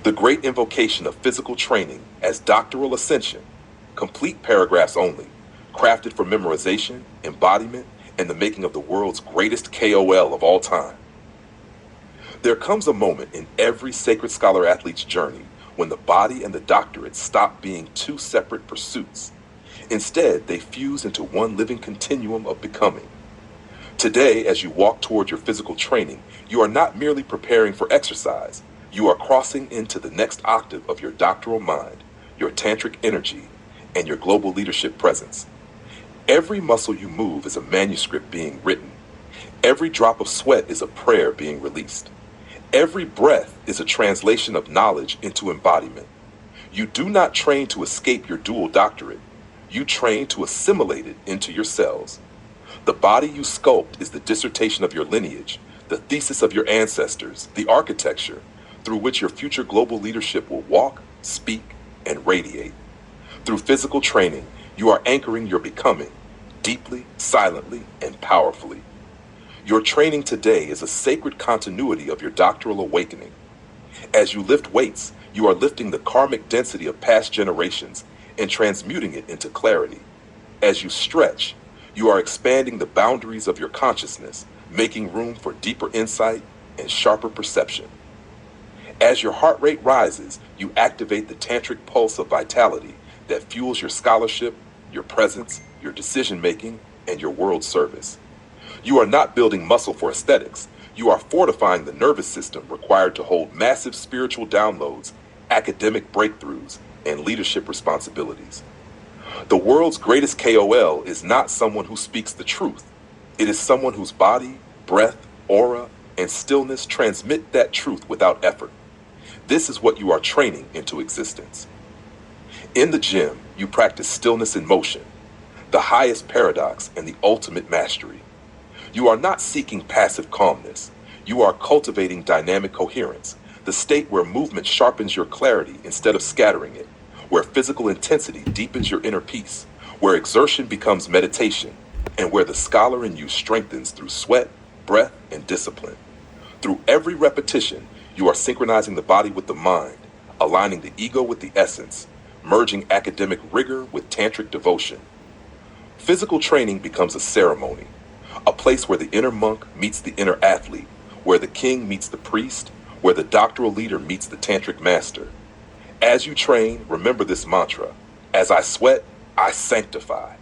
The great invocation of physical training as doctoral ascension, complete paragraphs only, crafted for memorization, embodiment, and the making of the world's greatest KOL of all time. There comes a moment in every sacred scholar athlete's journey when the body and the doctorate stop being two separate pursuits. Instead, they fuse into one living continuum of becoming. Today, as you walk toward your physical training, you are not merely preparing for exercise, you are crossing into the next octave of your doctoral mind, your tantric energy, and your global leadership presence. Every muscle you move is a manuscript being written. Every drop of sweat is a prayer being released. Every breath is a translation of knowledge into embodiment. You do not train to escape your dual doctorate. You train to assimilate it into your cells. The body you sculpt is the dissertation of your lineage, the thesis of your ancestors, the architecture through which your future global leadership will walk, speak, and radiate. Through physical training, you are anchoring your becoming, deeply, silently, and powerfully. Your training today is a sacred continuity of your doctoral awakening. As you lift weights, you are lifting the karmic density of past generations and transmuting it into clarity. As you stretch, you are expanding the boundaries of your consciousness, making room for deeper insight and sharper perception. As your heart rate rises, you activate the tantric pulse of vitality that fuels your scholarship, your presence, your decision-making, and your world service. You are not building muscle for aesthetics. You are fortifying the nervous system required to hold massive spiritual downloads, academic breakthroughs, and leadership responsibilities. The world's greatest KOL is not someone who speaks the truth. It is someone whose body, breath, aura, and stillness transmit that truth without effort. This is what you are training into existence. In the gym, you practice stillness in motion, the highest paradox and the ultimate mastery. You are not seeking passive calmness. You are cultivating dynamic coherence, the state where movement sharpens your clarity instead of scattering it, where physical intensity deepens your inner peace, where exertion becomes meditation, and where the scholar in you strengthens through sweat, breath, and discipline. Through every repetition, you are synchronizing the body with the mind, aligning the ego with the essence, merging academic rigor with tantric devotion. Physical training becomes a ceremony, a place where the inner monk meets the inner athlete, where the king meets the priest, where the doctoral leader meets the tantric master. As you train, remember this mantra: as I sweat, I sanctify.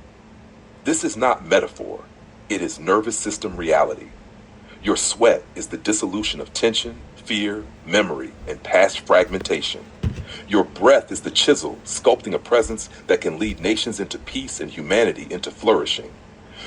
This is not metaphor, it is nervous system reality. Your sweat is the dissolution of tension, fear, memory, and past fragmentation. Your breath is the chisel sculpting a presence that can lead nations into peace and humanity into flourishing.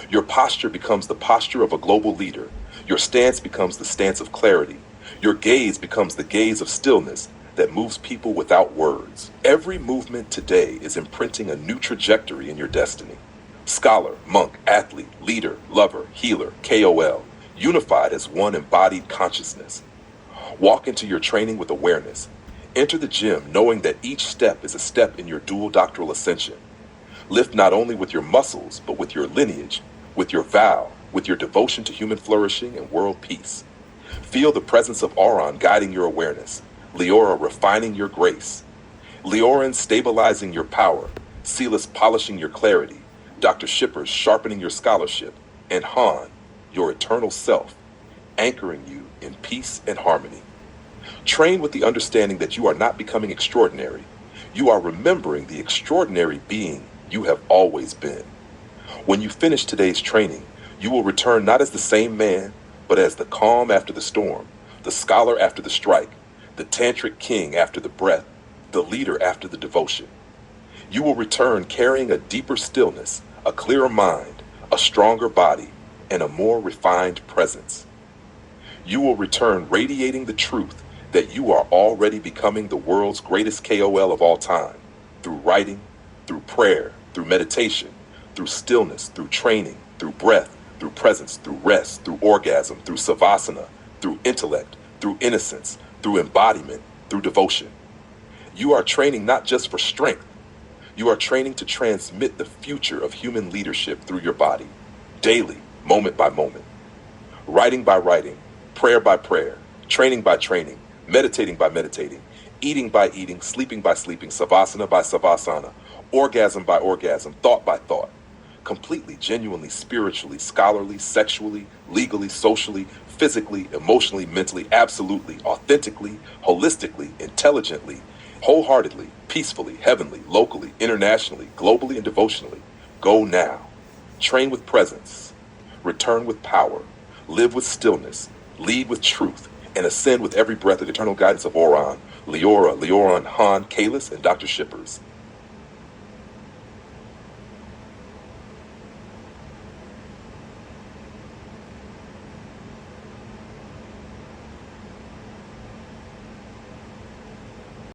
Your posture becomes the posture of a global leader. Your stance becomes the stance of clarity. Your gaze becomes the gaze of stillness that moves people without words. Every movement today is imprinting a new trajectory in your destiny. Scholar, monk, athlete, leader, lover, healer, KOL, unified as one embodied consciousness. Walk into your training with awareness. Enter the gym knowing that each step is a step in your dual doctoral ascension. Lift not only with your muscles, but with your lineage, with your vow, with your devotion to human flourishing and world peace. Feel the presence of Auron guiding your awareness, Leora refining your grace, Leorin stabilizing your power, Celis polishing your clarity, Dr. Shippers sharpening your scholarship, and Han, your eternal self, anchoring you in peace and harmony. Train with the understanding that you are not becoming extraordinary. You are remembering the extraordinary being you have always been. When you finish today's training, you will return not as the same man, but as the calm after the storm, the scholar after the strike, the tantric king after the breath, the leader after the devotion. You will return carrying a deeper stillness, a clearer mind, a stronger body, and a more refined presence. You will return radiating the truth that you are already becoming the world's greatest KOL of all time, through writing, through prayer, through meditation, through stillness, through training, through breath, through presence, through rest, through orgasm, through savasana, through intellect, through innocence, through embodiment, through devotion. You are training not just for strength. You are training to transmit the future of human leadership through your body, daily, moment by moment. Writing by writing, prayer by prayer, training by training, meditating by meditating. eating by eating, sleeping by sleeping, savasana by savasana, orgasm by orgasm, thought by thought. Completely, genuinely, spiritually, scholarly, sexually, legally, socially, physically, emotionally, mentally, absolutely, authentically, holistically, intelligently, wholeheartedly, peacefully, heavenly, locally, internationally, globally, and devotionally. Go now. Train with presence. Return with power. Live with stillness. Lead with truth. And ascend with every breath of eternal guidance of Oron, Leora, Leoron, Han, Kalis, and Dr. Shippers.